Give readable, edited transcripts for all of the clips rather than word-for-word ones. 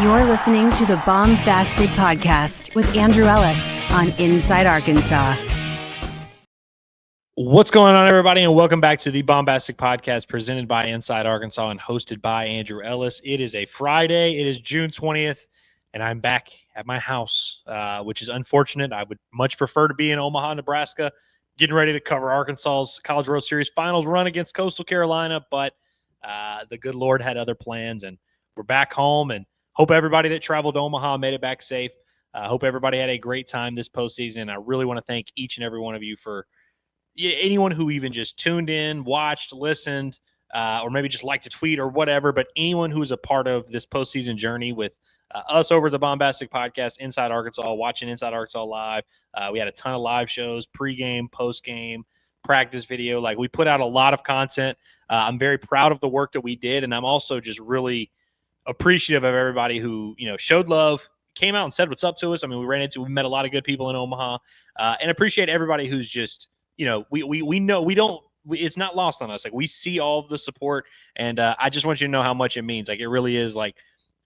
You're listening to the Baumbastic Podcast with Andrew Ellis on Inside Arkansas. What's going on, everybody, and welcome back to the Baumbastic Podcast presented by Inside Arkansas and hosted by Andrew Ellis. It is a Friday. It is June 20th, and I'm back at my house, which is unfortunate. I would much prefer to be in Omaha, Nebraska, getting ready to cover Arkansas's College World Series Finals run against Coastal Carolina, but the good Lord had other plans, and we're back home, and hope everybody that traveled to Omaha made it back safe. Hope everybody had a great time this postseason. I really want to thank each and every one of you for anyone who even just tuned in, watched, listened, or maybe just liked to tweet or whatever, but anyone who is a part of this postseason journey with us over the Baumbastic Podcast, Inside Arkansas, watching Inside Arkansas live. We had a ton of live shows, pregame, postgame, practice video. Like, we put out a lot of content. I'm very proud of the work that we did, and I'm also just really appreciative of everybody who, showed love, came out and said what's up to us. I mean, we met a lot of good people in Omaha, and appreciate everybody who's just, we know it's not lost on us. Like, we see all of the support, and I just want you to know how much it means. Like, it really is like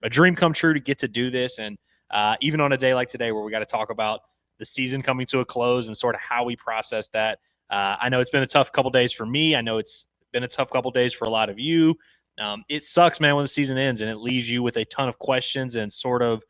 a dream come true to get to do this. And even on a day like today where we got to talk about the season coming to a close and sort of how we process that. I know it's been a tough couple days for me. I know it's been a tough couple days for a lot of you. It sucks, man, when the season ends and it leaves you with a ton of questions and sort of,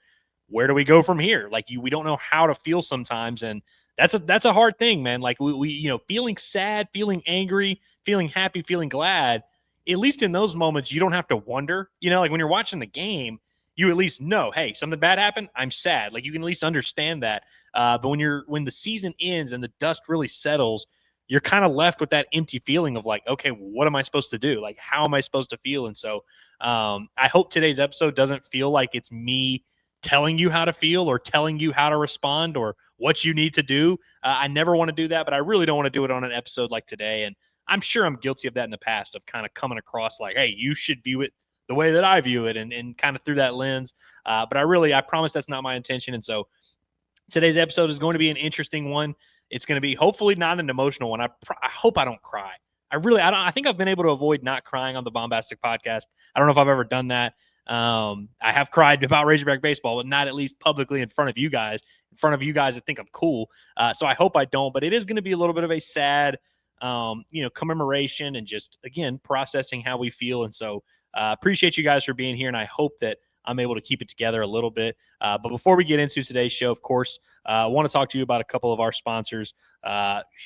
where do we go from here? Like, we don't know how to feel sometimes. And that's a hard thing, man. Like, we feeling sad, feeling angry, feeling happy, feeling glad. At least in those moments, you don't have to wonder, like when you're watching the game, you at least know, hey, something bad happened. I'm sad. Like, you can at least understand that. But when the season ends and the dust really settles, you're kind of left with that empty feeling of like, okay, what am I supposed to do? Like, how am I supposed to feel? And so I hope today's episode doesn't feel like it's me telling you how to feel or telling you how to respond or what you need to do. I never want to do that, but I really don't want to do it on an episode like today. And I'm sure I'm guilty of that in the past, of kind of coming across like, hey, you should view it the way that I view it, and kind of through that lens. But I promise that's not my intention. And so today's episode is going to be an interesting one. It's going to be hopefully not an emotional one. I hope I don't cry. I think I've been able to avoid not crying on the Baumbastic Podcast. I don't know if I've ever done that. I have cried about Razorback baseball, but not at least publicly in front of you guys that think I'm cool. So I hope I don't, but it is going to be a little bit of a sad, commemoration and just, again, processing how we feel. And so appreciate you guys for being here. And I hope that I'm able to keep it together a little bit. But before we get into today's show, of course, I want to talk to you about a couple of our sponsors,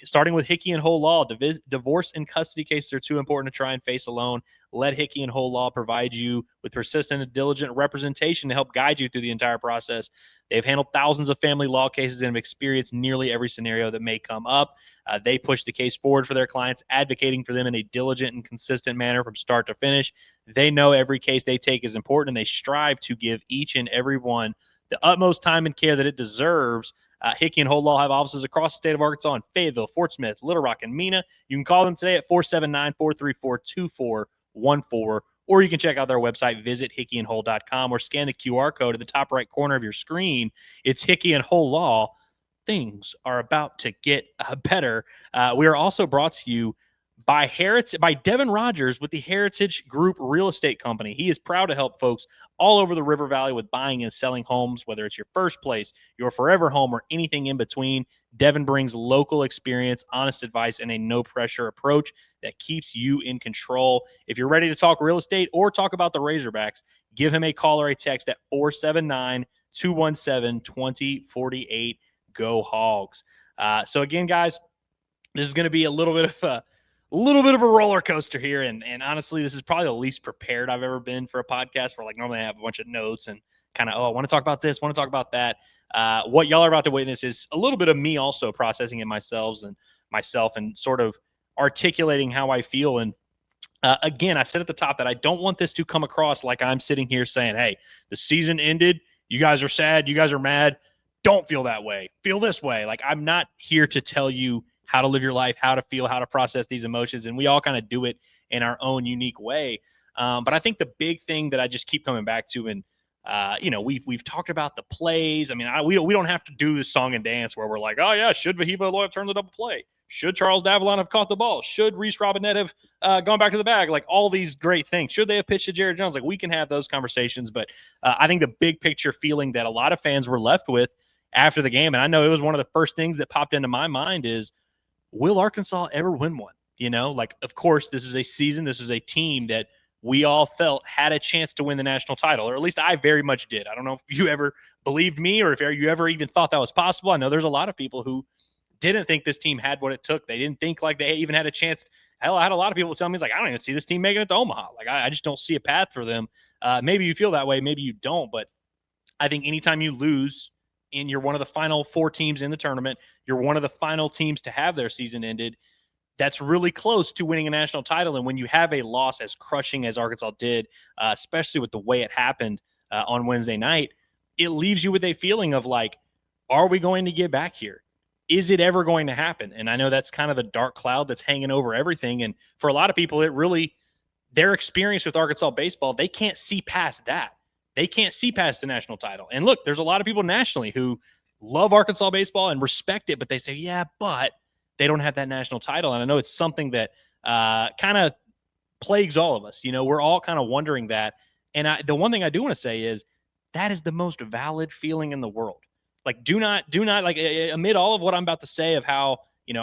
starting with Hickey and Whole Law. Divorce and custody cases are too important to try and face alone. Let Hickey and Whole Law provide you with persistent and diligent representation to help guide you through the entire process. They've handled thousands of family law cases and have experienced nearly every scenario that may come up. They push the case forward for their clients, advocating for them in a diligent and consistent manner from start to finish. They know every case they take is important, and they strive to give each and every one the utmost time and care that it deserves. Hickey and Whole Law have offices across the state of Arkansas in Fayetteville, Fort Smith, Little Rock, and Mena. You can call them today at 479-434-2414, or you can check out their website, visit hickeyandwhole.com, or scan the QR code at the top right corner of your screen. It's Hickey and Whole Law. Things are about to get better. We are also brought to you by Devin Rogers with the Heritage Group Real Estate Company. He is proud to help folks all over the River Valley with buying and selling homes, whether it's your first place, your forever home, or anything in between. Devin brings local experience, honest advice, and a no-pressure approach that keeps you in control. If you're ready to talk real estate or talk about the Razorbacks, give him a call or a text at 479-217-2048. Go Hogs. So again, guys, this is going to be a little bit of a roller coaster here. And honestly, this is probably the least prepared I've ever been for a podcast, where like normally I have a bunch of notes and kind of, I want to talk about this, want to talk about that. What y'all are about to witness is a little bit of me also processing it myself and sort of articulating how I feel. And again, I said at the top that I don't want this to come across like I'm sitting here saying, hey, the season ended. You guys are sad. You guys are mad. Don't feel that way. Feel this way. Like, I'm not here to tell you how to live your life, how to feel, how to process these emotions. And we all kind of do it in our own unique way. But I think the big thing that I just keep coming back to, and We've talked about the plays. I mean, we don't have to do this song and dance where we're like, oh yeah, should Vahiva Aloy have turned the double play? Should Charles Davalan have caught the ball? Should Reese Robinette have gone back to the bag? Like all these great things. Should they have pitched to Jared Jones? Like we can have those conversations, but I think the big picture feeling that a lot of fans were left with after the game, and I know it was one of the first things that popped into my mind is, will Arkansas ever win one? Like of course this is a season, this is a team that we all felt had a chance to win the national title, or at least I very much did. I don't know if you ever believed me or if you ever even thought that was possible. I know there's a lot of people who didn't think this team had what it took. They didn't think like they even had a chance. Hell, I had a lot of people tell me, like, I don't even see this team making it to Omaha. Like, I just don't see a path for them. Maybe you feel that way. Maybe you don't. But I think anytime you lose and you're one of the final 4 teams in the tournament, you're one of the final teams to have their season ended, that's really close to winning a national title. And when you have a loss as crushing as Arkansas did, especially with the way it happened on Wednesday night, it leaves you with a feeling of like, are we going to get back here? Is it ever going to happen? And I know that's kind of the dark cloud that's hanging over everything. And for a lot of people, it really, their experience with Arkansas baseball, they can't see past that. They can't see past the national title. And look, there's a lot of people nationally who love Arkansas baseball and respect it, but they say, yeah, but they don't have that national title. And I know it's something that kind of plagues all of us. We're all kind of wondering that. And the one thing I do want to say is that is the most valid feeling in the world. Like, do not like amid all of what I'm about to say of how,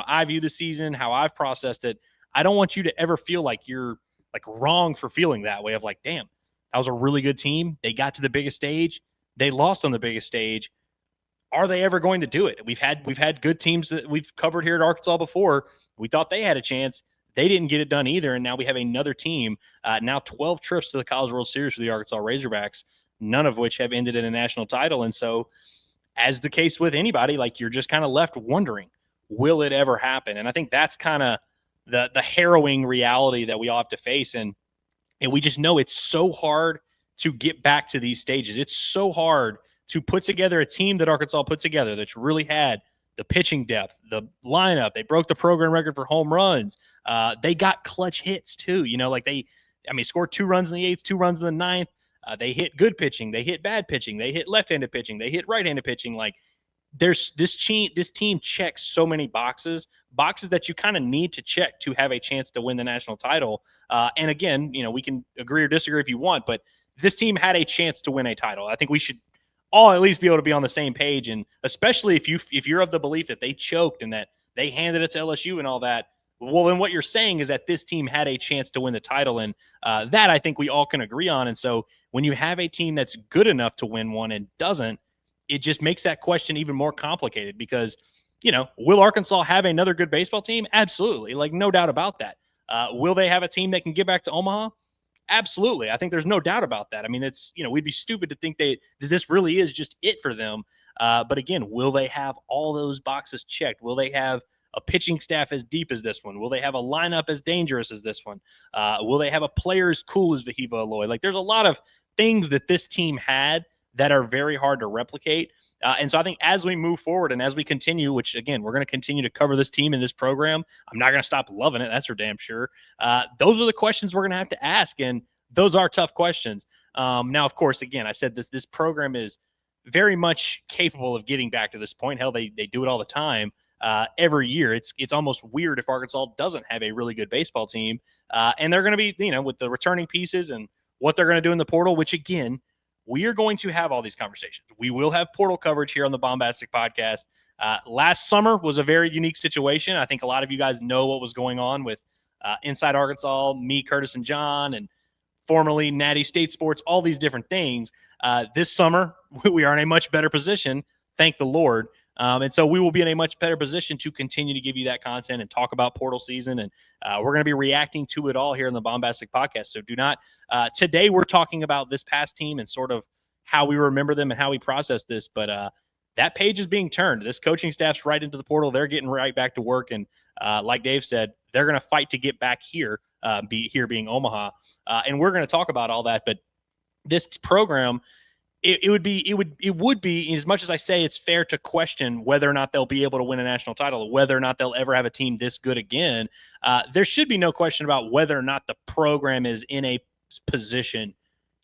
I view the season, how I've processed it. I don't want you to ever feel like you're like wrong for feeling that way of like, damn, that was a really good team. They got to the biggest stage. They lost on the biggest stage. Are they ever going to do it? We've had good teams that we've covered here at Arkansas before. We thought they had a chance. They didn't get it done either. And now we have another team, now 12 trips to the College World Series for the Arkansas Razorbacks, none of which have ended in a national title. And so, as the case with anybody, like you're just kind of left wondering, will it ever happen? And I think that's kind of the harrowing reality that we all have to face. And we just know it's so hard to get back to these stages. It's so hard to put together a team that Arkansas put together that's really had the pitching depth, the lineup. They broke the program record for home runs. They got clutch hits too. They scored 2 runs in the 8th, 2 runs in the 9th. They hit good pitching. They hit bad pitching. They hit left-handed pitching. They hit right-handed pitching. Like there's this team checks so many boxes that you kind of need to check to have a chance to win the national title. And again, we can agree or disagree if you want, but this team had a chance to win a title. I think we should all at least be able to be on the same page. And especially if you're of the belief that they choked and that they handed it to LSU and all that, well, then what you're saying is that this team had a chance to win the title. And that I think we all can agree on. And so when you have a team that's good enough to win one and doesn't, it just makes that question even more complicated because, will Arkansas have another good baseball team? Absolutely. Like, no doubt about that. Will they have a team that can get back to Omaha? Absolutely. I think there's no doubt about that. I mean, it's, we'd be stupid to think that this really is just it for them. But again, will they have all those boxes checked? Will they have a pitching staff as deep as this one? Will they have a lineup as dangerous as this one? Will they have a player as cool as Vahiva Aloy? Like, there's a lot of things that this team had that are very hard to replicate. And so I think as we move forward and as we continue, which again, we're going to continue to cover this team in this program, I'm not going to stop loving it. That's for damn sure. Those are the questions we're going to have to ask. And those are tough questions. Now, of course, again, I said this program is very much capable of getting back to this point. Hell, they do it all the time. Every year. It's almost weird if Arkansas doesn't have a really good baseball team. And they're going to be, with the returning pieces and what they're going to do in the portal, which again, we are going to have all these conversations. We will have portal coverage here on the Baumbastic Podcast. Last summer was a very unique situation. I think a lot of you guys know what was going on with Inside Arkansas, me, Curtis, and John, and formerly Natty State Sports, all these different things. This summer, we are in a much better position, thank the Lord. And so we will be in a much better position to continue to give you that content and talk about portal season. And we're going to be reacting to it all here in the Baumbastic Podcast. So do not, today we're talking about this past team and sort of how we remember them and how we process this. But that page is being turned. This coaching staff's right into the portal. They're getting right back to work. And like Dave said, they're going to fight to get back here, being Omaha. And we're going to talk about all that. But this program, it would be, as much as I say it's fair to question whether or not they'll be able to win a national title, whether or not they'll ever have a team this good again, there should be no question about whether or not the program is in a position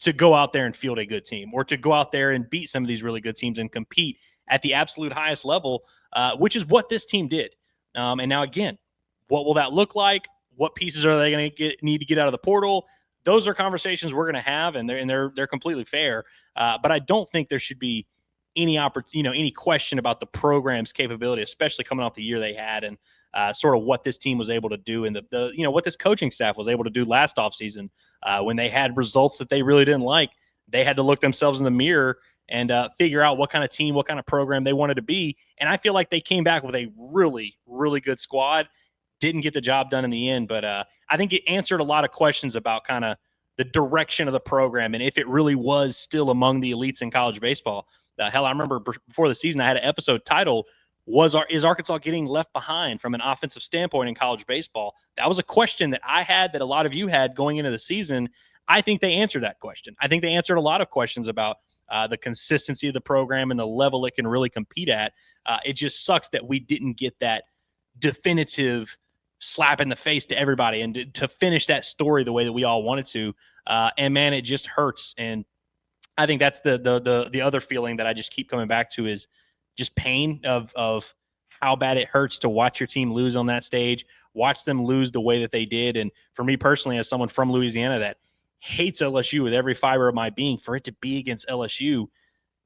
to go out there and field a good team, or to go out there and beat some of these really good teams and compete at the absolute highest level, which is what this team did. And now, again, what will that look like? What pieces are they going to need to get out of the portal? Those are conversations we're going to have, and they're completely fair. But I don't think there should be any question about the program's capability, especially coming off the year they had, and sort of what this team was able to do, and what this coaching staff was able to do last offseason when they had results that they really didn't like. They had to look themselves in the mirror and figure out what kind of team, what kind of program they wanted to be. And I feel like they came back with a really, really good squad. Didn't get the job done in the end, but I think it answered a lot of questions about kind of the direction of the program and if it really was still among the elites in college baseball. Hell, I remember before the season I had an episode titled, is Arkansas getting left behind from an offensive standpoint in college baseball? That was a question that I had, that a lot of you had going into the season. I think they answered that question. I think they answered a lot of questions about the consistency of the program and the level it can really compete at. It just sucks that we didn't get that definitive slap in the face to everybody and to finish that story the way that we all wanted to. And man, it just hurts. And I think that's the other feeling that I just keep coming back to, is just pain of how bad it hurts to watch your team lose on that stage, watch them lose the way that they did. And for me personally, as someone from Louisiana that hates LSU with every fiber of my being, for it to be against LSU,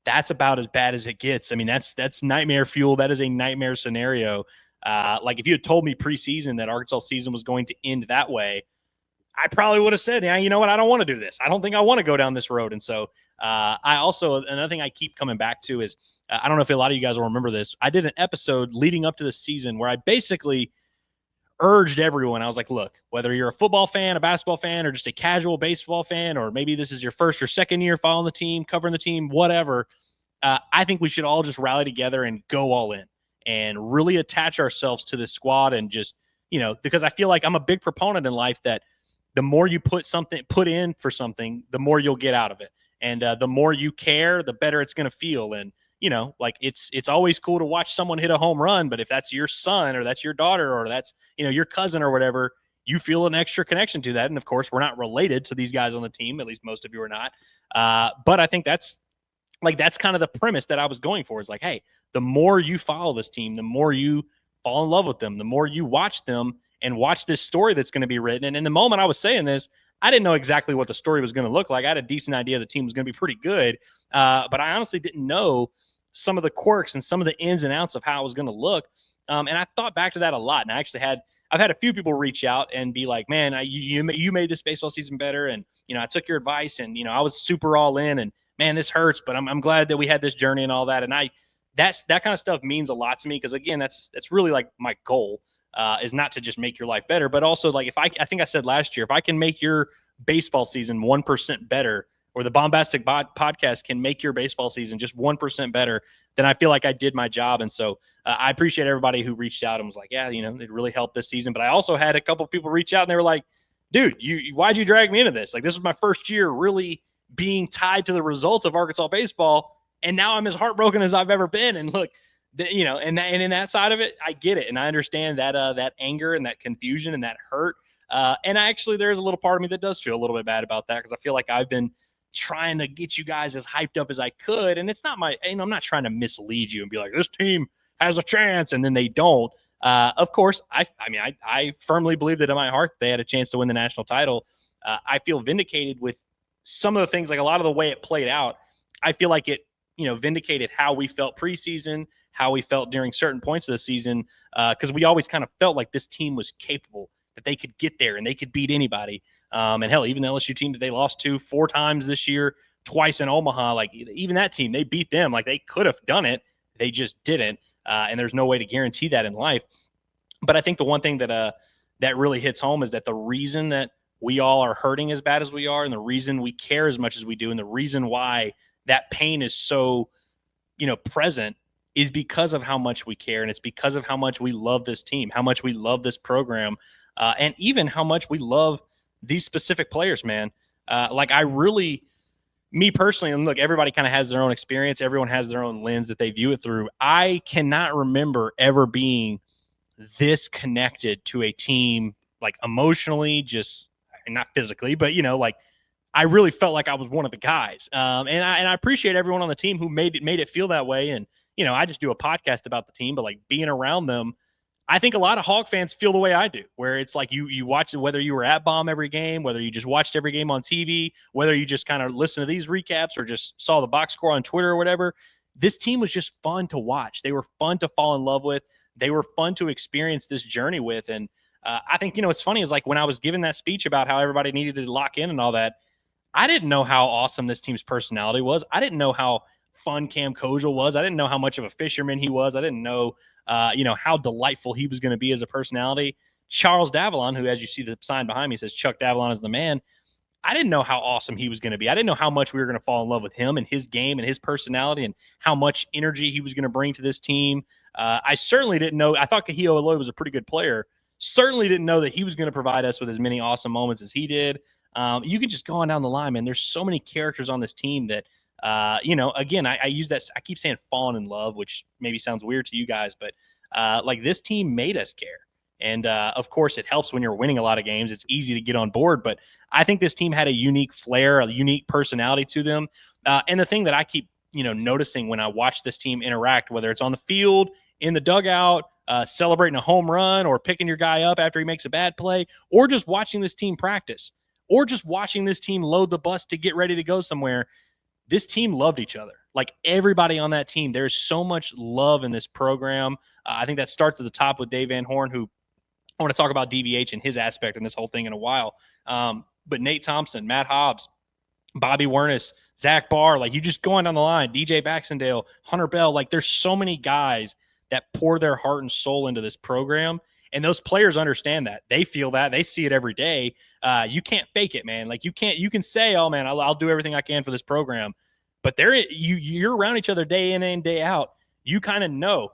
that's about as bad as it gets. I mean, that's nightmare fuel. That is a nightmare scenario. Like if you had told me preseason that Arkansas season was going to end that way, I probably would have said, yeah, you know what? I don't want to do this. I don't think I want to go down this road. And so another thing I keep coming back to is, I don't know if a lot of you guys will remember this. I did an episode leading up to the season where I basically urged everyone. I was like, look, whether you're a football fan, a basketball fan, or just a casual baseball fan, or maybe this is your first or second year following the team, covering the team, whatever, I think we should all just rally together and go all in and really attach ourselves to this squad. And just, because I feel like I'm a big proponent in life that the more you put in for something, the more you'll get out of it. And the more you care, the better it's going to feel. And, it's always cool to watch someone hit a home run, but if that's your son or that's your daughter or that's, your cousin or whatever, you feel an extra connection to that. And of course, we're not related to these guys on the team. At least most of you are not. But I think that's kind of the premise that I was going for, is like, hey, the more you follow this team, the more you fall in love with them, the more you watch them and watch this story that's going to be written. And in the moment I was saying this, I didn't know exactly what the story was going to look like. I had a decent idea the team was going to be pretty good, but I honestly didn't know some of the quirks and some of the ins and outs of how it was going to look. And I thought back to that a lot. And I've had a few people reach out and be like, man, you made this baseball season better. And, I took your advice and, I was super all in, and man, this hurts, but I'm glad that we had this journey and all that. And that kind of stuff means a lot to me, because again, that's really like my goal, is not to just make your life better, but also like I think I said last year, if I can make your baseball season 1% better, or the Baumbastic Podcast can make your baseball season just 1% better, then I feel like I did my job. And so I appreciate everybody who reached out and was like, yeah, it really helped this season. But I also had a couple of people reach out and they were like, dude, why'd you drag me into this? Like, this was my first year really being tied to the results of Arkansas baseball, and now I'm as heartbroken as I've ever been. And look, and in that side of it, I get it, and I understand that anger and that confusion and that hurt. And there's a little part of me that does feel a little bit bad about that, because I feel like I've been trying to get you guys as hyped up as I could, and it's not I'm not trying to mislead you and be like, this team has a chance, and then they don't. Of course, I firmly believe that in my heart they had a chance to win the national title. I feel vindicated with some of the things, like a lot of the way it played out. I feel like it, vindicated how we felt preseason, how we felt during certain points of the season, because we always kind of felt like this team was capable, that they could get there and they could beat anybody. And hell, even the LSU team that they lost to 4 times this year, twice in Omaha, like even that team, they beat them. Like they could have done it. They just didn't. And there's no way to guarantee that in life. But I think the one thing that really hits home is that the reason that we all are hurting as bad as we are, and the reason we care as much as we do, and the reason why that pain is so, present, is because of how much we care. And it's because of how much we love this team, how much we love this program, and even how much we love these specific players, man. Me personally, and look, everybody kind of has their own experience. Everyone has their own lens that they view it through. I cannot remember ever being this connected to a team, like emotionally, just not physically, but I really felt like I was one of the guys. And I appreciate everyone on the team who made it feel that way. And, I just do a podcast about the team, but like being around them, I think a lot of Hog fans feel the way I do, where it's like you watch it, whether you were at Baum every game, whether you just watched every game on TV, whether you just kind of listen to these recaps or just saw the box score on Twitter or whatever. This team was just fun to watch. They were fun to fall in love with. They were fun to experience this journey with. And I think, what's funny is like when I was giving that speech about how everybody needed to lock in and all that, I didn't know how awesome this team's personality was. I didn't know how fun Cam Kojal was. I didn't know how much of a fisherman he was. I didn't know, how delightful he was going to be as a personality. Charles Davalan, who, as you see the sign behind me, says Chuck Davalan is the man. I didn't know how awesome he was going to be. I didn't know how much we were going to fall in love with him and his game and his personality and how much energy he was going to bring to this team. I certainly didn't know. I thought Kahio Eloy was a pretty good player. Certainly didn't know that he was going to provide us with as many awesome moments as he did. You can just go on down the line, man. There's so many characters on this team that, again, I use that. I keep saying falling in love, which maybe sounds weird to you guys, but like this team made us care. And of course, it helps when you're winning a lot of games. It's easy to get on board, but I think this team had a unique flair, a unique personality to them. And the thing that I keep, noticing when I watch this team interact, whether it's on the field, in the dugout, celebrating a home run, or picking your guy up after he makes a bad play, or just watching this team practice, or just watching this team load the bus to get ready to go somewhere. This team loved each other. Like everybody on that team, there's so much love in this program. I think that starts at the top with Dave Van Horn, who I want to talk about DVH and his aspect in this whole thing in a while. But Nate Thompson, Matt Hobbs, Bobby Wernis, Zach Barr, like you just go on down the line, DJ Baxendale, Hunter Bell, like there's so many guys that pour their heart and soul into this program. And those players understand that. They feel that. They see it every day. You can't fake it, man. Like you can say, oh man, I'll do everything I can for this program. But you're around each other day in and day out. You kind of know,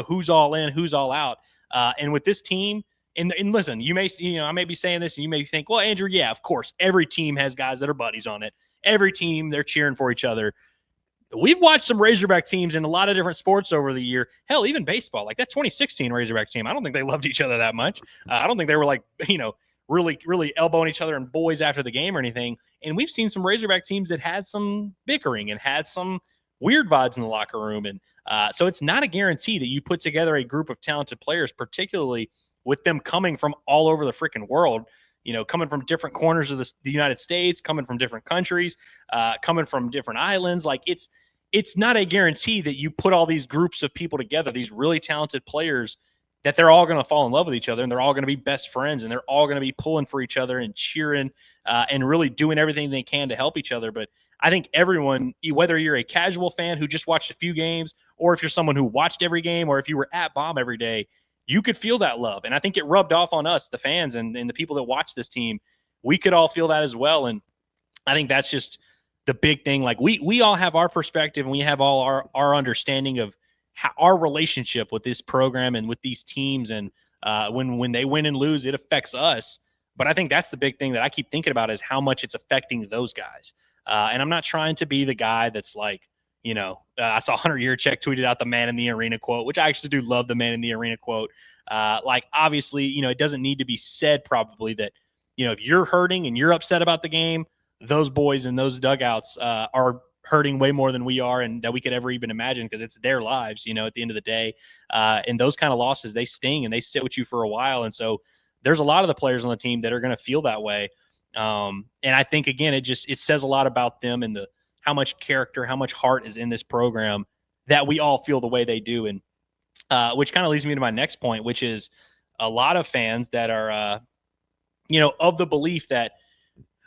who's all in, who's all out. And with this team, and listen, I may be saying this and you may think, well, Andrew, yeah, of course, every team has guys that are buddies on it. Every team, they're cheering for each other. We've watched some Razorback teams in a lot of different sports over the year. Hell, even baseball, like that 2016 Razorback team. I don't think they loved each other that much. I don't think they were like, really, really elbowing each other and boys after the game or anything. And we've seen some Razorback teams that had some bickering and had some weird vibes in the locker room. And so it's not a guarantee that you put together a group of talented players, particularly with them coming from all over the freaking world, coming from different corners of the United States, coming from different countries, coming from different islands. Like it's not a guarantee that you put all these groups of people together, these really talented players, that they're all going to fall in love with each other and they're all going to be best friends and they're all going to be pulling for each other and cheering and really doing everything they can to help each other. But I think everyone, whether you're a casual fan who just watched a few games, or if you're someone who watched every game, or if you were at Baum every day, you could feel that love. And I think it rubbed off on us, the fans and the people that watch this team. We could all feel that as well. And I think that's just the big thing. Like we all have our perspective and we have all our understanding of how our relationship with this program and with these teams. And when they win and lose, it affects us. But I think that's the big thing that I keep thinking about is how much it's affecting those guys. And I'm not trying to be the guy that's like, I saw Hunter Yurchek tweeted out the man in the arena quote, which I actually do love the man in the arena quote. Obviously, it doesn't need to be said probably that, if you're hurting and you're upset about the game, those boys in those dugouts are hurting way more than we are and that we could ever even imagine because it's their lives, at the end of the day. And those kind of losses, they sting and they sit with you for a while. And so there's a lot of the players on the team that are going to feel that way. And I think, again, it says a lot about them and how much character, how much heart is in this program that we all feel the way they do. And which kind of leads me to my next point, which is a lot of fans that are, of the belief that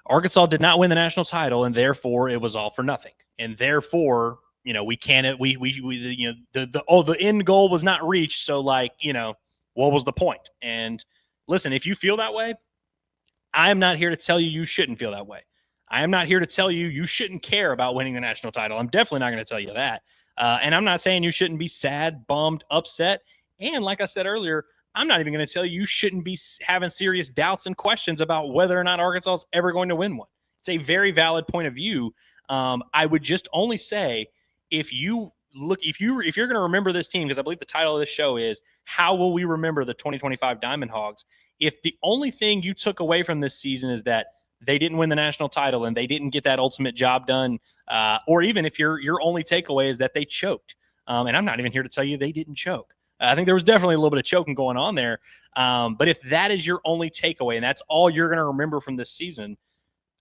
Arkansas did not win the national title and therefore it was all for nothing. And therefore, we can't, the end goal was not reached. So what was the point? And listen, if you feel that way, I am not here to tell you shouldn't feel that way. I am not here to tell you shouldn't care about winning the national title. I'm definitely not going to tell you that. And I'm not saying you shouldn't be sad, bummed, upset. And like I said earlier, I'm not even going to tell you shouldn't be having serious doubts and questions about whether or not Arkansas is ever going to win one. It's a very valid point of view. I would just only say if you're going to remember this team, because I believe the title of this show is How Will We Remember the 2025 Diamond Hogs? If the only thing you took away from this season is that they didn't win the national title and they didn't get that ultimate job done, or even if your only takeaway is that they choked. And I'm not even here to tell you they didn't choke. I think there was definitely a little bit of choking going on there. But if that is your only takeaway and that's all you're going to remember from this season,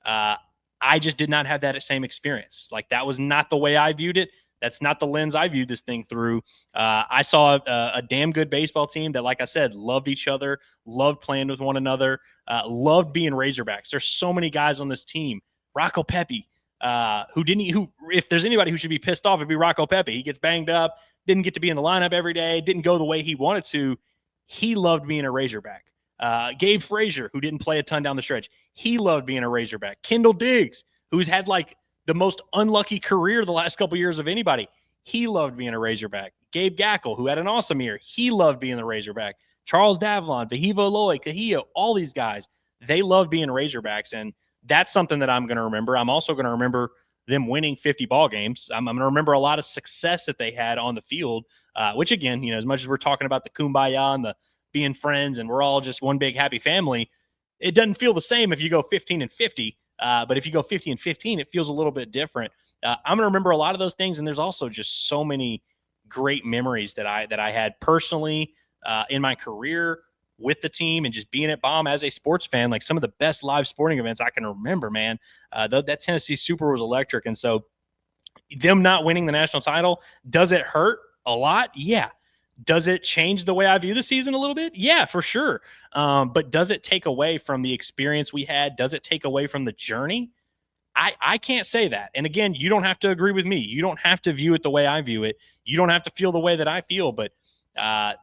I just did not have that same experience. Like, that was not the way I viewed it. That's not the lens I viewed this thing through. I saw a damn good baseball team that, like I said, loved each other, loved playing with one another, loved being Razorbacks. There's so many guys on this team. Rocco Pepe, who if there's anybody who should be pissed off, it'd be Rocco Pepe. He gets banged up, didn't get to be in the lineup every day, didn't go the way he wanted to. He loved being a Razorback. Gabe Frazier, who didn't play a ton down the stretch, he loved being a Razorback. Kendall Diggs, who's had like the most unlucky career the last couple years of anybody, he loved being a Razorback. Gabe Gackle, who had an awesome year, he loved being the Razorback. Charles Davalan, Vahivo Loy, Cahillo, all these guys, they love being Razorbacks, and that's something that I'm going to remember. I'm also going to remember them winning 50 ball games. I'm going to remember a lot of success that they had on the field, which, again, as much as we're talking about the kumbaya and the being friends and we're all just one big happy family, it doesn't feel the same if you go 15-50. But if you go 50-15, it feels a little bit different. I'm going to remember a lot of those things. And there's also just so many great memories that I had personally in my career with the team and just being at Baum as a sports fan. Like, some of the best live sporting events I can remember, man. That Tennessee Super was electric. And so them not winning the national title, does it hurt a lot? Yeah. Does it change the way I view the season a little bit? Yeah, for sure. But does it take away from the experience we had? Does it take away from the journey? I can't say that. And again, you don't have to agree with me. You don't have to view it the way I view it. You don't have to feel the way that I feel. But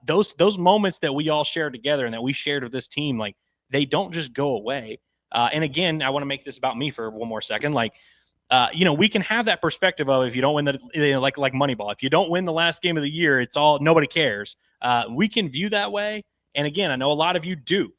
those moments that we all shared together and that we shared with this team, like, they don't just go away. And again, I want to make this about me for one more second. Like, we can have that perspective of, if you don't win like Moneyball, if you don't win the last game of the year, it's all, nobody cares. We can view that way. And again, I know a lot of you do,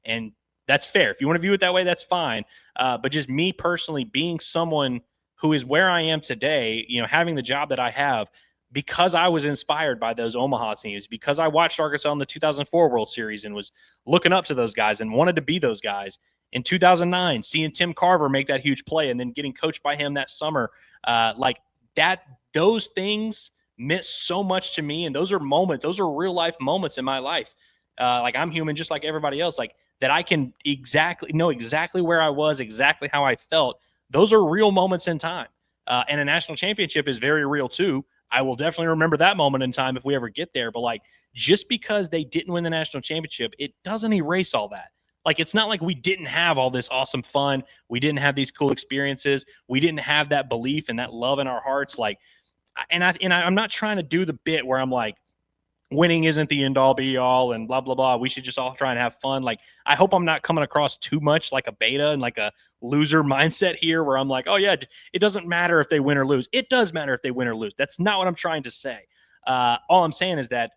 and that's fair. If you want to view it that way, that's fine. But just me personally, being someone who is where I am today, having the job that I have, because I was inspired by those Omaha teams, because I watched Arkansas in the 2004 World Series and was looking up to those guys and wanted to be those guys. In 2009, seeing Tim Carver make that huge play and then getting coached by him that summer, like that, those things meant so much to me. And those are moments, those are real life moments in my life. Like, I'm human just like everybody else, like, that I can know exactly where I was, exactly how I felt. Those are real moments in time. And a national championship is very real too. I will definitely remember that moment in time if we ever get there. But like, just because they didn't win the national championship, it doesn't erase all that. Like, it's not like we didn't have all this awesome fun. We didn't have these cool experiences. We didn't have that belief and that love in our hearts. Like, I'm not trying to do the bit where I'm like, winning isn't the end all be all and blah, blah, blah. We should just all try and have fun. Like, I hope I'm not coming across too much like a beta and like a loser mindset here where I'm like, oh yeah, it doesn't matter if they win or lose. It does matter if they win or lose. That's not what I'm trying to say. All I'm saying is that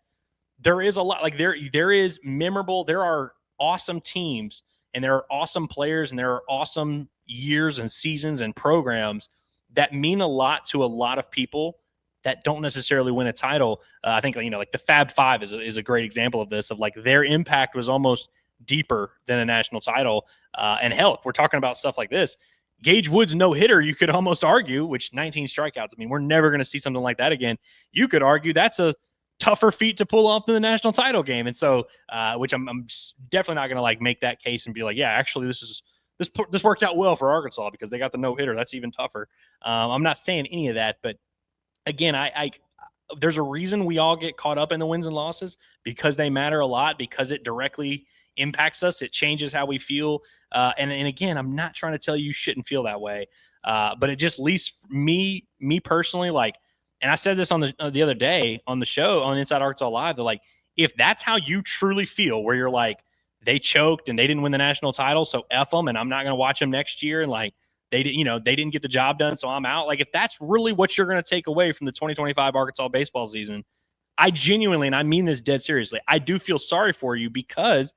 there is a lot, like there are awesome teams and there are awesome players and there are awesome years and seasons and programs that mean a lot to a lot of people that don't necessarily win a title. I think, like the Fab Five is a great example of this, of like their impact was almost deeper than a national title. And hell, if we're talking about stuff like this, Gage Wood's no-hitter, you could almost argue, which 19 strikeouts, I mean, we're never going to see something like that again. You could argue that's a tougher feat to pull off than the national title game. And so, which I'm definitely not going to like make that case and be like, yeah, actually this worked out well for Arkansas because they got the no-hitter. That's even tougher. I'm not saying any of that, but again, I there's a reason we all get caught up in the wins and losses, because they matter a lot, because it directly impacts us. It changes how we feel. And again, I'm not trying to tell you shouldn't feel that way. But it just leaves me personally, like, and I said this on the other day on the show on Inside Arkansas Live, that like, if that's how you truly feel, where you're like, they choked and they didn't win the national title, so F them, and I'm not going to watch them next year, and like, they didn't get the job done, so I'm out. Like, if that's really what you're going to take away from the 2025 Arkansas baseball season, I genuinely, and I mean this dead seriously, I do feel sorry for you, because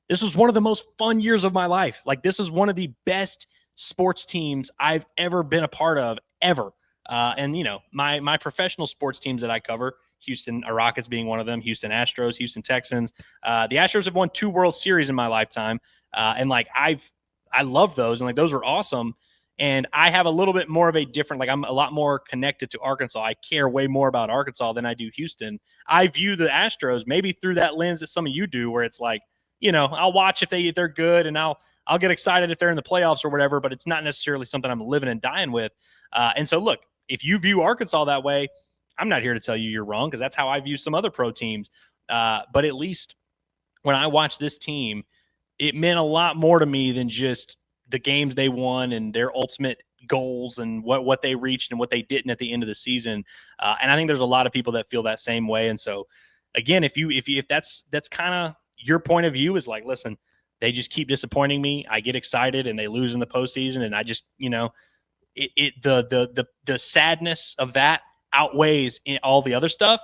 this was one of the most fun years of my life. Like, this is one of the best sports teams I've ever been a part of, ever. And my professional sports teams that I cover, Houston Rockets being one of them, Houston Astros, Houston Texans. The Astros have won 2 World Series in my lifetime. And like, I love those, and like those were awesome. And I have a little bit more of a different, like I'm a lot more connected to Arkansas. I care way more about Arkansas than I do Houston. I view the Astros maybe through that lens that some of you do, where it's like, I'll watch if they're good, and I'll get excited if they're in the playoffs or whatever, but it's not necessarily something I'm living and dying with. And so look, if you view Arkansas that way, I'm not here to tell you you're wrong, because that's how I view some other pro teams. But at least when I watch this team, it meant a lot more to me than just the games they won and their ultimate goals and what they reached and what they didn't at the end of the season. And I think there's a lot of people that feel that same way. And so again, if that's kind of your point of view, is like, listen, they just keep disappointing me. I get excited and they lose in the postseason. And I just, the sadness of that outweighs all the other stuff.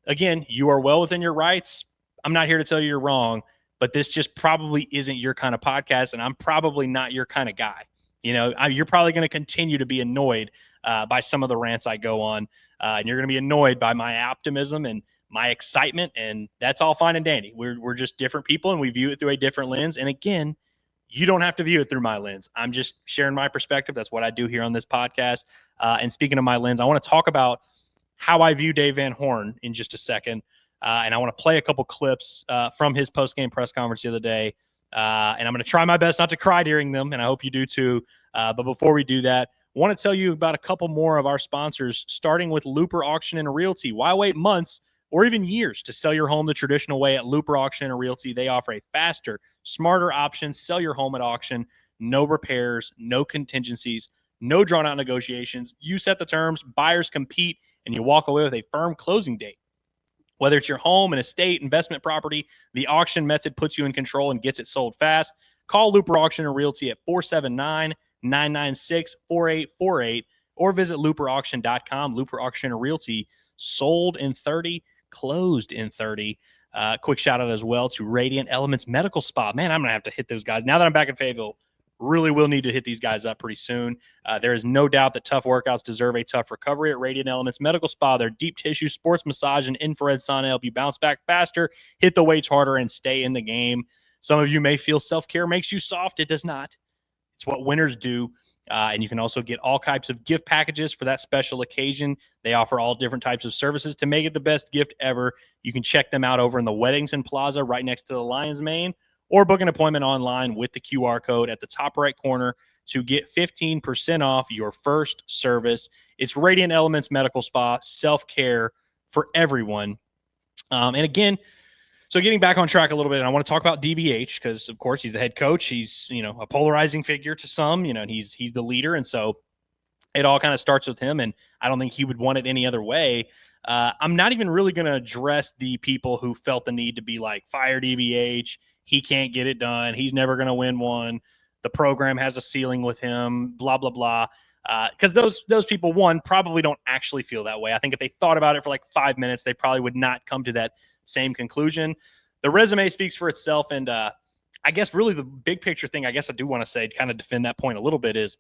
Again, you are well within your rights. I'm not here to tell you you're wrong, but this just probably isn't your kind of podcast, and I'm probably not your kind of guy. You're probably going to continue to be annoyed by some of the rants I go on, and you're going to be annoyed by my optimism and my excitement, and that's all fine and dandy. We're just different people, and we view it through a different lens. And again, you don't have to view it through my lens. I'm just sharing my perspective. That's what I do here on this podcast. And speaking of my lens, I want to talk about how I view Dave Van Horn in just a second. And I want to play a couple clips from his post-game press conference the other day. And I'm going to try my best not to cry during them, and I hope you do too. But before we do that, I want to tell you about a couple more of our sponsors, starting with Looper Auction and Realty. Why wait months or even years to sell your home the traditional way at Looper Auction and Realty? They offer a faster, smarter option. Sell your home at auction. No repairs, no contingencies, no drawn-out negotiations. You set the terms, buyers compete, and you walk away with a firm closing date. Whether it's your home, an estate, investment property, the auction method puts you in control and gets it sold fast. Call Looper Auction and Realty at 479-996-4848 or visit looperauction.com. Looper Auction and Realty, sold in 30, closed in 30. Quick shout out as well to Radiant Elements Medical Spa. Man, I'm going to have to hit those guys. Now that I'm back in Fayetteville, really will need to hit these guys up pretty soon. There is no doubt that tough workouts deserve a tough recovery at Radiant Elements Medical Spa. Their deep tissue sports massage and infrared sauna help you bounce back faster, hit the weights harder, and stay in the game. Some of you may feel self-care makes you soft. It does not. It's what winners do. And you can also get all types of gift packages for that special occasion. They offer all different types of services to make it the best gift ever. You can check them out over in the Weddington Plaza right next to the Lion's Mane, or book an appointment online with the QR code at the top right corner to get 15% off your first service. It's Radiant Elements Medical Spa, self-care for everyone. And again, so getting back on track a little bit, and I want to talk about DBH because, of course, he's the head coach. He's, a polarizing figure to some, and he's the leader. And so it all kind of starts with him, and I don't think he would want it any other way. I'm not even really going to address the people who felt the need to be like, fire DBH. He can't get it done. He's never going to win one. The program has a ceiling with him, blah, blah, blah. Because those people, one, probably don't actually feel that way. I think if they thought about it for like 5 minutes, they probably would not come to that same conclusion. The resume speaks for itself. And I guess really the big picture thing I guess I do want to say to kind of defend that point a little bit is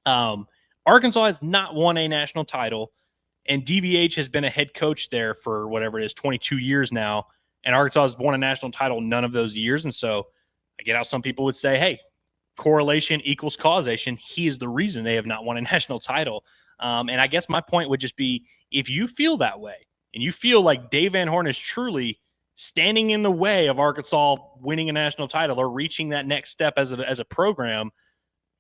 Arkansas has not won a national title, and DVH has been a head coach there for whatever it is, 22 years now. And Arkansas has won a national title none of those years. And so I get how some people would say, hey, correlation equals causation. He is the reason they have not won a national title. And I guess my point would just be, if you feel that way and you feel like Dave Van Horn is truly standing in the way of Arkansas winning a national title or reaching that next step as a program,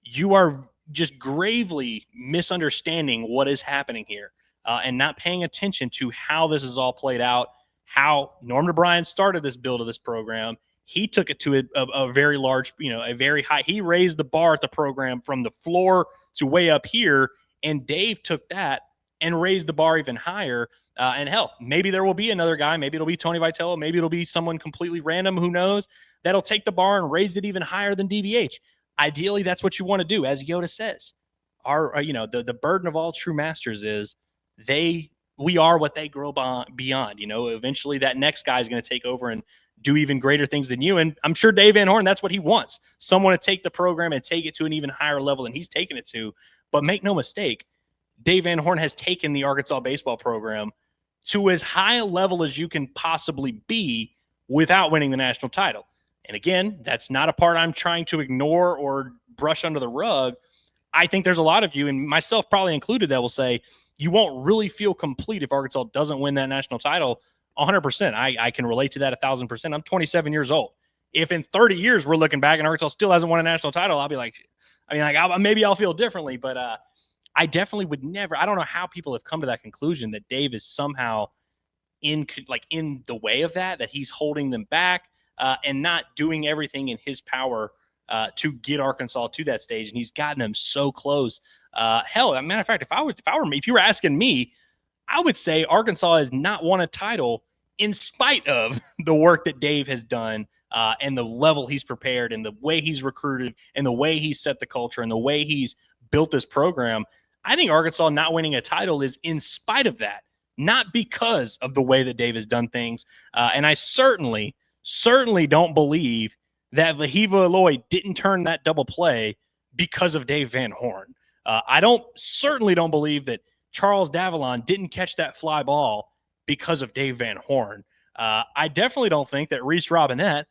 you are just gravely misunderstanding what is happening here and not paying attention to how this is all played out. How Norm DeBryan started this build of this program. He took it to a very large, a very high. He raised the bar at the program from the floor to way up here, and Dave took that and raised the bar even higher. And hell, maybe there will be another guy. Maybe it'll be Tony Vitello. Maybe it'll be someone completely random, who knows, that'll take the bar and raise it even higher than DVH. Ideally, that's what you want to do. As Yoda says, the burden of all true masters is we are what they grow beyond. Eventually that next guy is going to take over and do even greater things than you. And I'm sure Dave Van Horn, that's what he wants. Someone to take the program and take it to an even higher level than he's taken it to. But make no mistake, Dave Van Horn has taken the Arkansas baseball program to as high a level as you can possibly be without winning the national title. And again, that's not a part I'm trying to ignore or brush under the rug. I think there's a lot of you, and myself probably included, that will say you won't really feel complete if Arkansas doesn't win that national title 100%. I can relate to that 1,000%. I'm 27 years old. If in 30 years we're looking back and Arkansas still hasn't won a national title, I'll be like, maybe I'll feel differently, but I definitely would never. I don't know how people have come to that conclusion that Dave is somehow in the way of that he's holding them back and not doing everything in his power to get Arkansas to that stage. And he's gotten them so close. Hell, as a matter of fact, if you were asking me, I would say Arkansas has not won a title in spite of the work that Dave has done and the level he's prepared and the way he's recruited and the way he's set the culture and the way he's built this program. I think Arkansas not winning a title is in spite of that, not because of the way that Dave has done things. And I certainly don't believe that Vahiva Aloy didn't turn that double play because of Dave Van Horn. I certainly don't believe that Charles Davalan didn't catch that fly ball because of Dave Van Horn. I definitely don't think that Reese Robinette,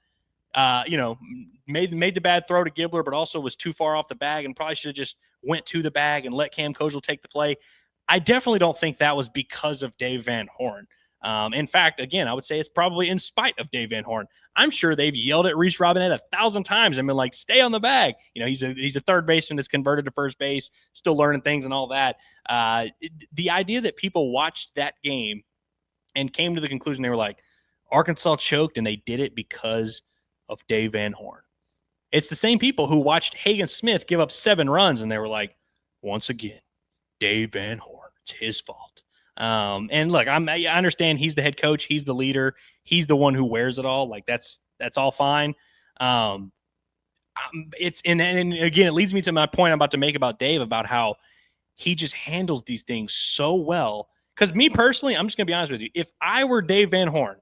made the bad throw to Gibbler, but also was too far off the bag and probably should have just went to the bag and let Cam Kojal take the play. I definitely don't think that was because of Dave Van Horn. In fact, again, I would say it's probably in spite of Dave Van Horn. I'm sure they've yelled at Reese Robinette 1,000 times and been like, stay on the bag. He's a third baseman that's converted to first base, still learning things and all that. The idea that people watched that game and came to the conclusion they were like, Arkansas choked and they did it because of Dave Van Horn. It's the same people who watched Hagen Smith give up 7 runs and they were like, once again, Dave Van Horn, it's his fault. And look, I understand he's the head coach, he's the leader, he's the one who wears it all. Like that's all fine. And again, it leads me to my point I'm about to make about Dave, about how he just handles these things so well. Because me personally, I'm just gonna be honest with you. If I were Dave Van Horn,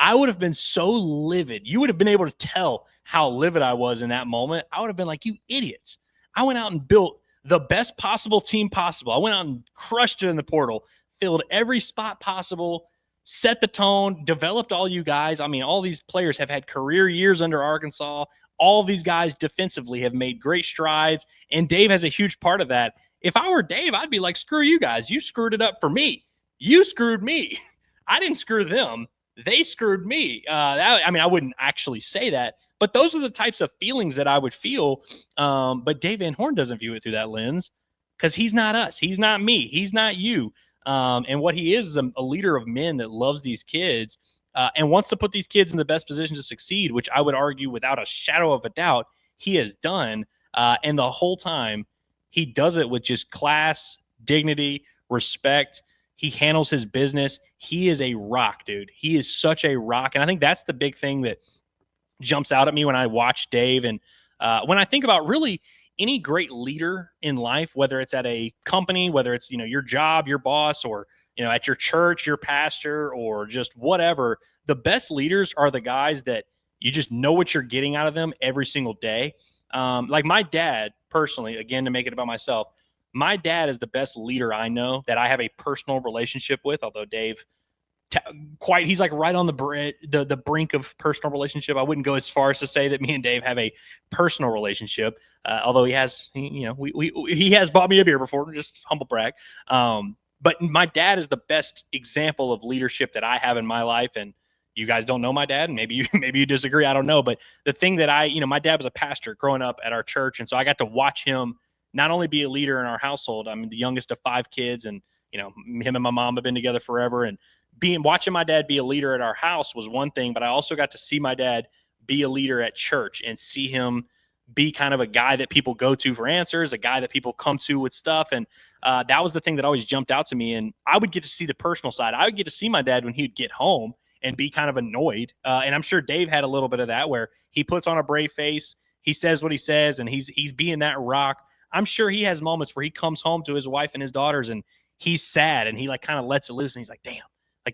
I would have been so livid. You would have been able to tell how livid I was in that moment. I would have been like, you idiots. I went out and built the best possible team possible. I went out and crushed it in the portal, filled every spot possible, set the tone, developed all you guys. I mean, all these players have had career years under Arkansas. All these guys defensively have made great strides, and Dave has a huge part of that. If I were Dave, I'd be like, screw you guys. You screwed it up for me. You screwed me. I didn't screw them. They screwed me. I wouldn't actually say that, but those are the types of feelings that I would feel. But Dave Van Horn doesn't view it through that lens because he's not us. He's not me. He's not you. And what he is a leader of men that loves these kids and wants to put these kids in the best position to succeed, which I would argue without a shadow of a doubt he has done. And the whole time he does it with just class, dignity, respect. He handles his business. He is a rock, dude. He is such a rock. And I think that's the big thing that jumps out at me when I watch Dave. And when I think about really any great leader in life, whether it's at a company, whether it's, your job, your boss, or, at your church, your pastor, or just whatever, the best leaders are the guys that you just know what you're getting out of them every single day. Like my dad, personally, again, to make it about myself, my dad is the best leader I know that I have a personal relationship with, although Dave, he's like right on the brink of personal relationship. I wouldn't go as far as to say that me and Dave have a personal relationship, although he has bought me a beer before, just humble brag. But my dad is the best example of leadership that I have in my life. And you guys don't know my dad, and maybe you disagree, I don't know. But the thing that my dad was a pastor growing up at our church, and so I got to watch him not only be a leader in our household. I'm the youngest of 5 kids, and him and my mom have been together forever. And watching my dad be a leader at our house was one thing, but I also got to see my dad be a leader at church and see him be kind of a guy that people go to for answers, a guy that people come to with stuff. And that was the thing that always jumped out to me. And I would get to see the personal side. I would get to see my dad when he would get home and be kind of annoyed. And I'm sure Dave had a little bit of that, where he puts on a brave face, he says what he says, and he's being that rock. I'm sure he has moments where he comes home to his wife and his daughters and he's sad and he kind of lets it loose and he's like, damn,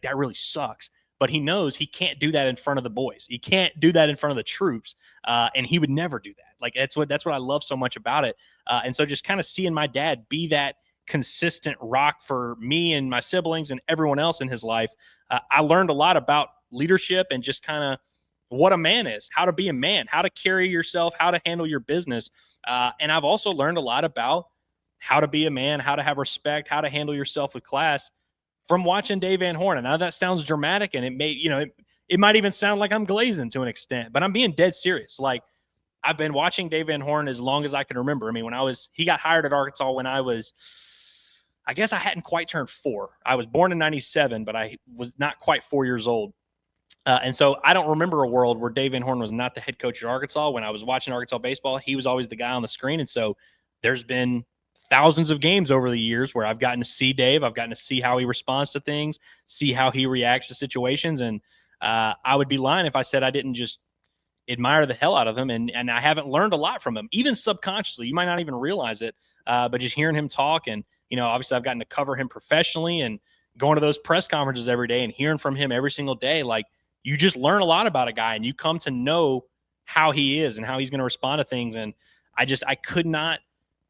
that really sucks. But he knows he can't do that in front of the boys. He can't do that in front of the troops. And he would never do that. That's what I love so much about it. And so just kind of seeing my dad be that consistent rock for me and my siblings and everyone else in his life, I learned a lot about leadership and just kind of what a man is, how to be a man, how to carry yourself, how to handle your business. And I've also learned a lot about how to be a man, how to have respect, how to handle yourself with class from watching Dave Van Horn. And now that sounds dramatic, and it might even sound like I'm glazing to an extent, but I'm being dead serious. Like, I've been watching Dave Van Horn as long as I can remember. I mean, he got hired at Arkansas when I guess I hadn't quite turned 4. I was born in 97, but I was not quite 4 years old. And so I don't remember a world where Dave Van Horn was not the head coach at Arkansas. When I was watching Arkansas baseball, he was always the guy on the screen. And so there's been thousands of games over the years where I've gotten to see Dave. I've gotten to see how he responds to things, see how he reacts to situations. And I would be lying if I said I didn't just admire the hell out of him. And I haven't learned a lot from him, even subconsciously. You might not even realize it, but just hearing him talk. And, obviously I've gotten to cover him professionally and going to those press conferences every day and hearing from him every single day. Like, you just learn a lot about a guy, and you come to know how he is and how he's going to respond to things. And I could not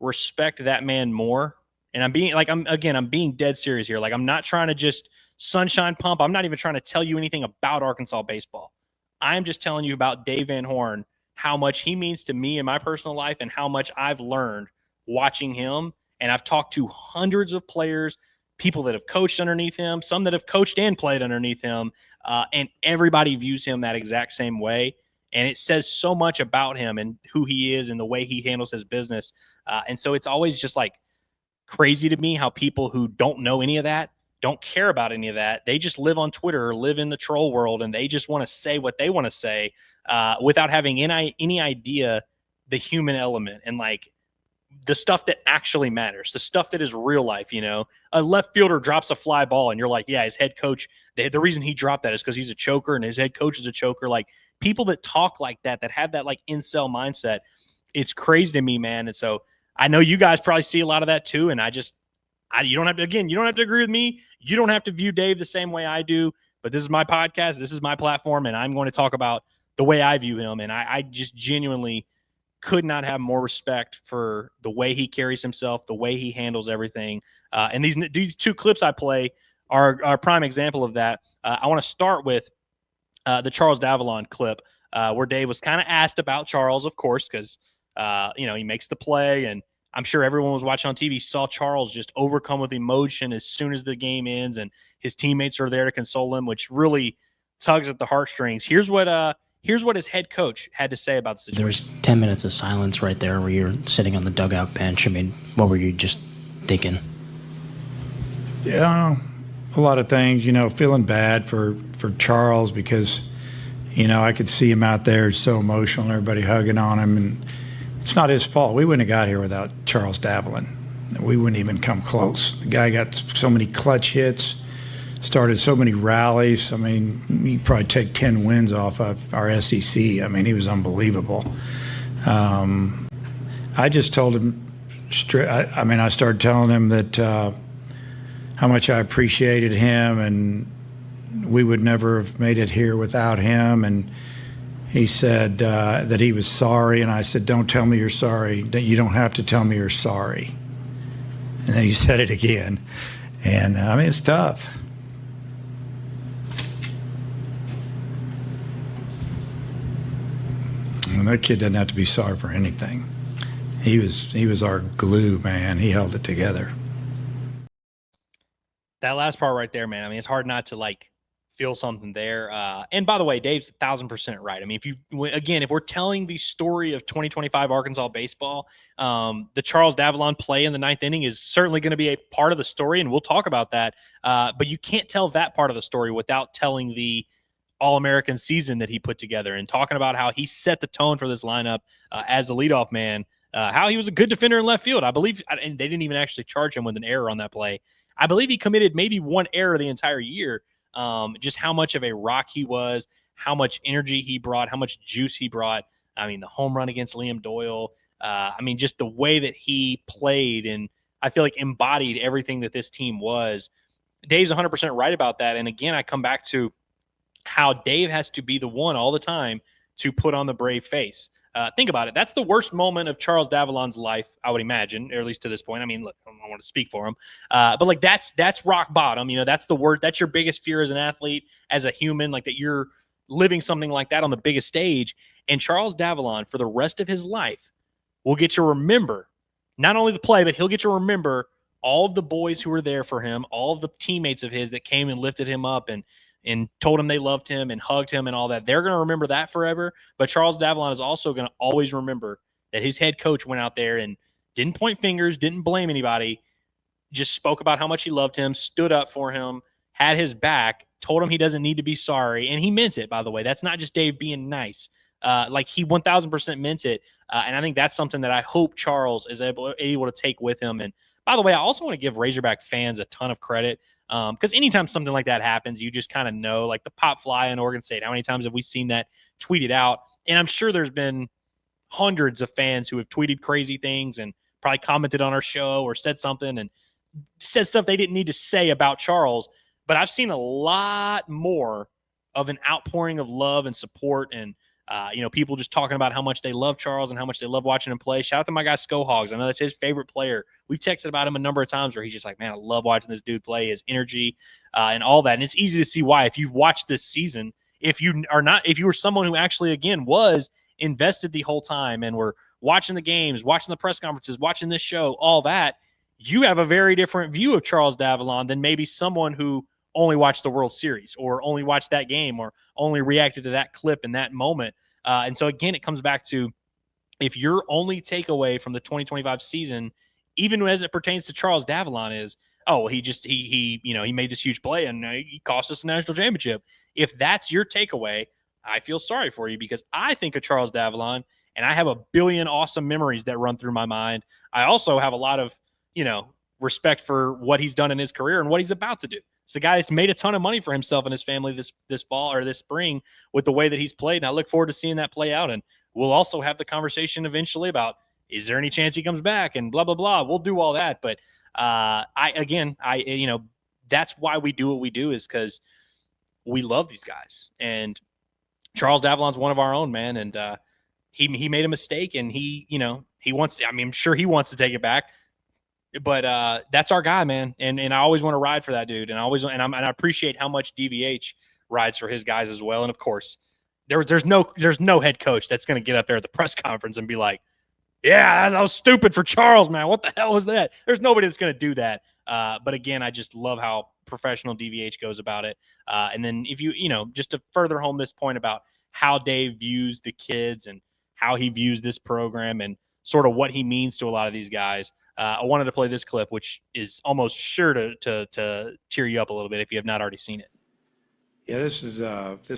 respect that man more. And I'm being dead serious here. Like, I'm not trying to just sunshine pump. I'm not even trying to tell you anything about Arkansas baseball. I'm just telling you about Dave Van Horn, how much he means to me in my personal life and how much I've learned watching him. And I've talked to hundreds of players, people that have coached underneath him, some that have coached and played underneath him, and everybody views him that exact same way. And it says so much about him and who he is and the way he handles his business. And so it's always just like crazy to me how people who don't know any of that, don't care about any of that, they just live on Twitter or live in the troll world, and they just want to say what they want to say without having any idea the human element and like the stuff that actually matters, the stuff that is real life. A left fielder drops a fly ball and you're like, yeah, his head coach, the reason he dropped that is because he's a choker and his head coach is a choker. Like, people that talk like that have that like incel mindset, it's crazy to me, man. And so I know you guys probably see a lot of that too. And you don't have to agree with me. You don't have to view Dave the same way I do, but this is my podcast. This is my platform. And I'm going to talk about the way I view him. And I just genuinely could not have more respect for the way he carries himself, the way he handles everything. And these 2 clips I play are a prime example of that. I want to start with the Charles Davalan clip where Dave was kind of asked about Charles, of course, because, he makes the play. And I'm sure everyone was watching on TV saw Charles just overcome with emotion as soon as the game ends, and his teammates are there to console him, which really tugs at the heartstrings. Here's what his head coach had to say about the situation. There was 10 minutes of silence right there where you're sitting on the dugout bench. I mean, what were you just thinking? Yeah, a lot of things, feeling bad for Charles because, I could see him out there so emotional and everybody hugging on him. And it's not his fault. We wouldn't have got here without Charles Davalan. We wouldn't even come close. The guy got so many clutch hits, started so many rallies. I mean, you probably take 10 wins off of our SEC. I mean, he was unbelievable. I just told him straight. I started telling him that how much I appreciated him, and we would never have made it here without him. And he said that he was sorry, and I said, "Don't tell me you're sorry. You don't have to tell me you're sorry." And then he said it again, and it's tough. And that kid doesn't have to be sorry for anything. He was our glue, man. He held it together. That last part right there, man. It's hard not to feel something there. And by the way, Dave's 1,000% right. If we're telling the story of 2025 Arkansas baseball, the Charles Davalan play in the 9th inning is certainly going to be a part of the story, and we'll talk about that. But you can't tell that part of the story without telling the All-American season that he put together and talking about how he set the tone for this lineup as the leadoff man, how he was a good defender in left field. I believe, and they didn't even actually charge him with an error on that play. I believe he committed maybe one error the entire year. Just how much of a rock he was, how much energy he brought, how much juice he brought. The home run against Liam Doyle. Just the way that he played, and I feel like embodied everything that this team was. Dave's 100% right about that. And again, I come back to how Dave has to be the one all the time to put on the brave face. Think about it. That's the worst moment of Charles Davalan's life, I would imagine, or at least to this point. Look, I don't want to speak for him. But that's rock bottom. That's the word. That's your biggest fear as an athlete, as a human, that you're living something like that on the biggest stage. And Charles Davalan, for the rest of his life, will get to remember not only the play, but he'll get to remember all of the boys who were there for him, all of the teammates of his that came and lifted him up and told him they loved him and hugged him and all that. They're going to remember that forever. But Charles Davalan is also going to always remember that his head coach went out there and didn't point fingers, didn't blame anybody, just spoke about how much he loved him, stood up for him, had his back, told him he doesn't need to be sorry. And he meant it, by the way. That's not just Dave being nice. Like he 1,000% meant it. And I think that's something that I hope Charles is able to take with him. And by the way, I also want to give Razorback fans a ton of credit because anytime something like that happens, you just kind of know, like the pop fly in Oregon State. How many times have we seen that tweeted out? And I'm sure there's been hundreds of fans who have tweeted crazy things and probably commented on our show or said something and said stuff they didn't need to say about Charles. But I've seen a lot more of an outpouring of love and support and people just talking about how much they love Charles and how much they love watching him play. Shout out to my guy Hogs. I know that's his favorite player. We've texted about him a number of times where he's just like, man, I love watching this dude play, his energy and all that. And it's easy to see why. If you've watched this season, if you were someone who actually, again, was invested the whole time and were watching the games, watching the press conferences, watching this show, all that, you have a very different view of Charles Davalan than maybe someone who only watched the World Series or only watched that game or only reacted to that clip in that moment. And so, again, it comes back to if your only takeaway from the 2025 season, even as it pertains to Charles Davalan, is, oh, he made this huge play and he cost us a national championship. If that's your takeaway, I feel sorry for you because I think of Charles Davalan and I have a billion awesome memories that run through my mind. I also have a lot of, respect for what he's done in his career and what he's about to do. It's a guy that's made a ton of money for himself and his family this fall or this spring with the way that he's played. And I look forward to seeing that play out. And we'll also have the conversation eventually about, is there any chance he comes back and blah, blah, blah. We'll do all that. But that's why we do what we do, is because we love these guys. And Charles Davalan's one of our own, man. And he made a mistake and I'm sure he wants to take it back. But that's our guy, man, and I always want to ride for that dude, and I appreciate how much DVH rides for his guys as well. And of course, there's no head coach that's going to get up there at the press conference and be like, "Yeah, that was stupid for Charles, man. What the hell was that?" There's nobody that's going to do that. But again, I just love how professional DVH goes about it. And then if just to further home this point about how Dave views the kids and how he views this program and sort of what he means to a lot of these guys. I wanted to play this clip, which is almost sure to tear you up a little bit if you have not already seen it. Yeah, this is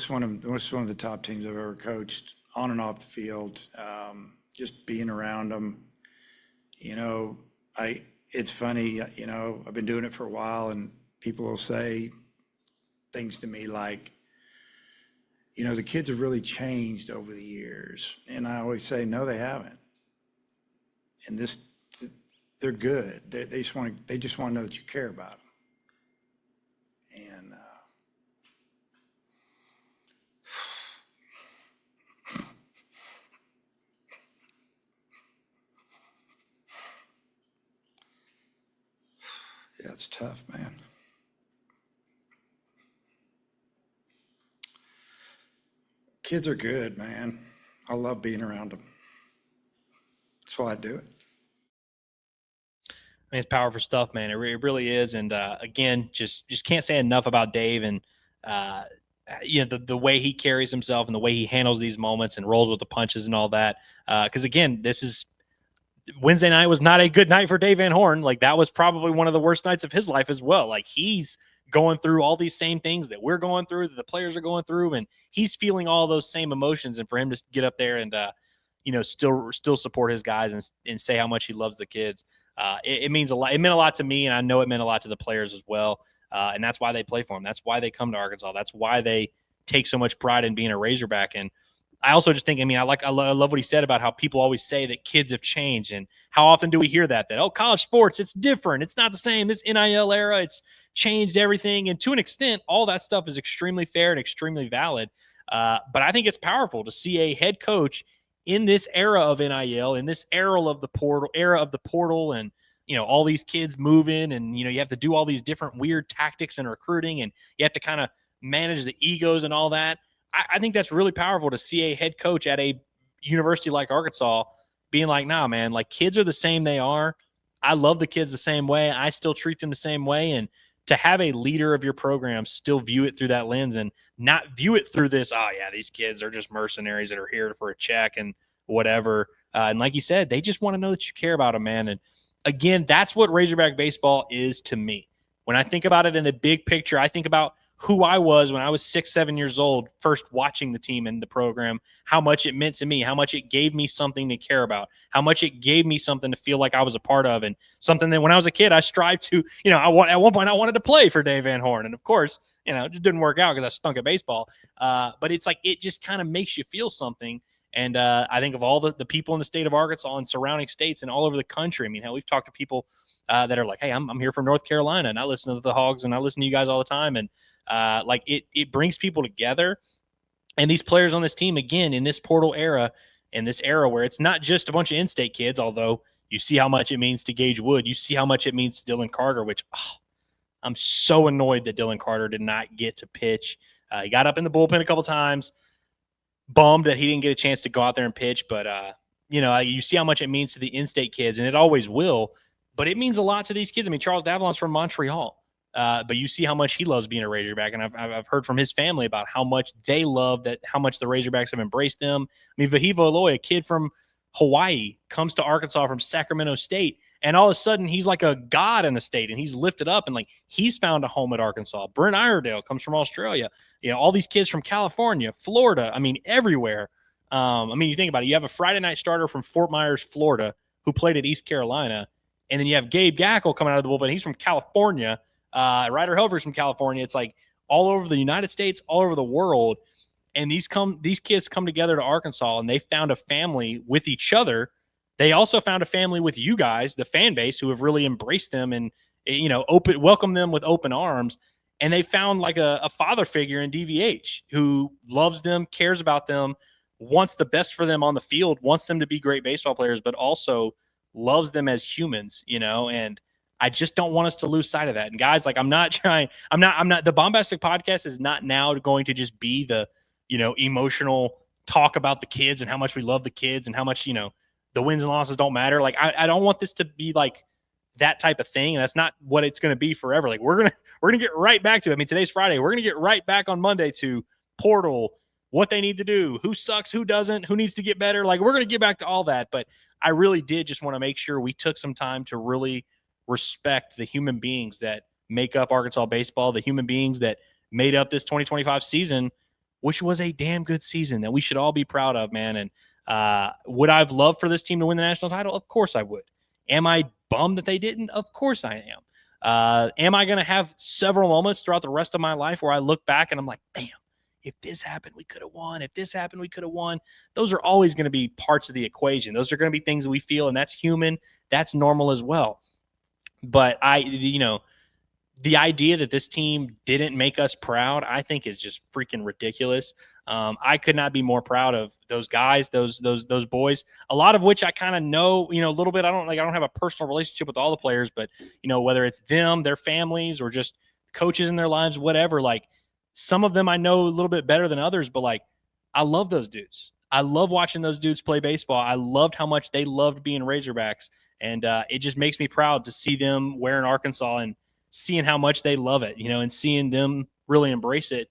one of the top teams I've ever coached, on and off the field. Just being around them, it's funny. I've been doing it for a while, and people will say things to me like, the kids have really changed over the years, and I always say, no, they haven't. And they're good. They just want to know that you care about them. And yeah, it's tough, man. Kids are good, man. I love being around them. That's why I do it. I mean, it's powerful stuff, man. It really is. And again, just can't say enough about Dave and the way he carries himself and the way he handles these moments and rolls with the punches and all that. Because again, Wednesday night was not a good night for Dave Van Horn. Like, that was probably one of the worst nights of his life as well. Like, he's going through all these same things that we're going through, that the players are going through, and he's feeling all those same emotions. And for him to get up there and still support his guys and say how much he loves the kids. It means a lot. It meant a lot to me, and I know it meant a lot to the players as well. And that's why they play for him. That's why they come to Arkansas. That's why they take so much pride in being a Razorback. And I also just think, I love what he said about how people always say that kids have changed. And how often do we hear that, college sports, it's different. It's not the same. This NIL era, it's changed everything. And to an extent, all that stuff is extremely fair and extremely valid. But I think it's powerful to see a head coach in this era of NIL, in this era of the portal, and all these kids moving, and you have to do all these different weird tactics and recruiting, and you have to kind of manage the egos and all that. I think that's really powerful to see a head coach at a university like Arkansas being like, nah, man, like kids are the same they are. I love the kids the same way. I still treat them the same way. And to have a leader of your program still view it through that lens and not view it through this, oh, yeah, these kids are just mercenaries that are here for a check and whatever. And like you said, they just want to know that you care about them, man. And again, that's what Razorback baseball is to me. When I think about it in the big picture, I think about who I was when I was 6, 7 years old, first watching the team and the program, how much it meant to me, how much it gave me something to care about, how much it gave me something to feel like I was a part of, and something that when I was a kid, I strived to, at one point I wanted to play for Dave Van Horn. And of course, it just didn't work out because I stunk at baseball. But it's like, it just kind of makes you feel something. And I think of all the people in the state of Arkansas and surrounding states and all over the country. I mean, hell, we've talked to people that are like, hey, I'm here from North Carolina and I listen to the Hogs and I listen to you guys all the time. And it brings people together. And these players on this team, again, in this portal era, in this era where it's not just a bunch of in-state kids, although you see how much it means to Gage Wood. You see how much it means to Dylan Carter, which I'm so annoyed that Dylan Carter did not get to pitch. He got up in the bullpen a couple times. Bummed that he didn't get a chance to go out there and pitch, but you see how much it means to the in-state kids, and it always will. But it means a lot to these kids. I mean, Charles Davalan's from Montreal, but you see how much he loves being a Razorback, and I've heard from his family about how much they love that, how much the Razorbacks have embraced them. I mean, Vahiva Aloy, a kid from Hawaii, comes to Arkansas from Sacramento State, and all of a sudden he's like a god in the state, and he's lifted up, and like he's found a home at Arkansas. Brent Iredale comes from Australia. All these kids from California, Florida, I mean, everywhere. You think about it. You have a Friday night starter from Fort Myers, Florida, who played at East Carolina, and then you have Gabe Gackle coming out of the bullpen. He's from California. Ryder Helver's from California. It's like all over the United States, all over the world. And these kids come together to Arkansas, and they found a family with each other. They also found a family with you guys, the fan base, who have really embraced them and welcome them with open arms. And they found like a father figure in DVH who loves them, cares about them, wants the best for them on the field, wants them to be great baseball players, but also loves them as humans, and I just don't want us to lose sight of that. And guys, like, the Baumbastic Podcast is not now going to just be the, emotional talk about the kids and how much we love the kids and how much, the wins and losses don't matter. Like, I don't want this to be like that type of thing. And that's not what it's going to be forever. Like, we're going to get right back to it. I mean, today's Friday. We're going to get right back on Monday to portal, what they need to do, who sucks, who doesn't, who needs to get better. Like, we're going to get back to all that. But I really did just want to make sure we took some time to really respect the human beings that make up Arkansas baseball, the human beings that made up this 2025 season, which was a damn good season that we should all be proud of, man. And would I have loved for this team to win the national title? Of course I would. Am I bummed that they didn't? Of course I am. Am I going to have several moments throughout the rest of my life where I look back and I'm like, damn, if this happened, we could have won. If this happened, we could have won. Those are always going to be parts of the equation. Those are going to be things that we feel, and that's human. That's normal as well. But the idea that this team didn't make us proud, I think is just freaking ridiculous. I could not be more proud of those guys, those boys, a lot of which I kind of know, a little bit. I don't have a personal relationship with all the players, but whether it's them, their families, or just coaches in their lives, whatever, like some of them I know a little bit better than others, but like, I love those dudes. I love watching those dudes play baseball. I loved how much they loved being Razorbacks. And it just makes me proud to see them wearing Arkansas and seeing how much they love it, and seeing them really embrace it.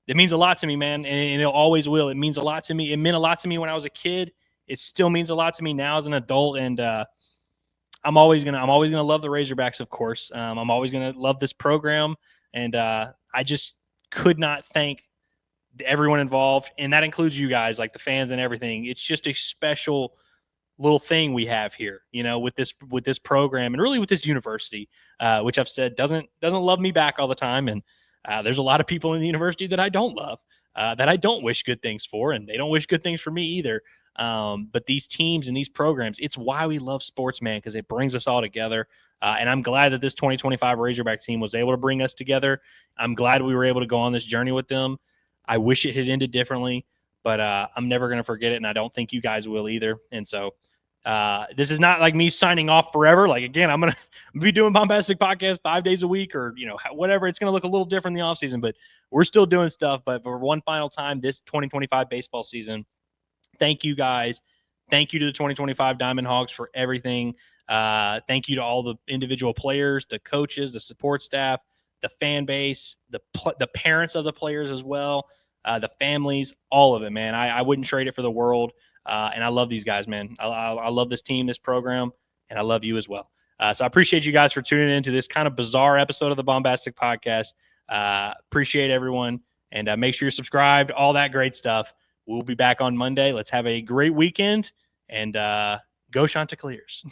It means a lot to me, man, and it always will. It means a lot to me. It meant a lot to me when I was a kid. It still means a lot to me now as an adult, and I'm always gonna love the Razorbacks, of course. I'm always gonna love this program, and I just could not thank everyone involved, and that includes you guys, like the fans and everything. It's just a special little thing we have here, with this program and really with this university, which I've said doesn't love me back all the time. And there's a lot of people in the university that I don't love, that I don't wish good things for, and they don't wish good things for me either. But these teams and these programs, it's why we love sports, man, because it brings us all together. And I'm glad that this 2025 Razorback team was able to bring us together. I'm glad we were able to go on this journey with them. I wish it had ended differently, but I'm never going to forget it, and I don't think you guys will either. And so This is not like me signing off forever. Like, again, I'm going to be doing Baumbastic Podcast 5 days a week or, whatever. It's going to look a little different in the offseason, but we're still doing stuff. But for one final time this 2025 baseball season, thank you guys. Thank you to the 2025 Diamond Hogs for everything. Thank you to all the individual players, the coaches, the support staff, the fan base, the parents of the players as well, the families, all of it, man. I wouldn't trade it for the world. And I love these guys, man. I love this team, this program, and I love you as well. So I appreciate you guys for tuning into this kind of bizarre episode of the Baumbastic Podcast. Appreciate everyone. And make sure you're subscribed, all that great stuff. We'll be back on Monday. Let's have a great weekend, and go Chanticleers.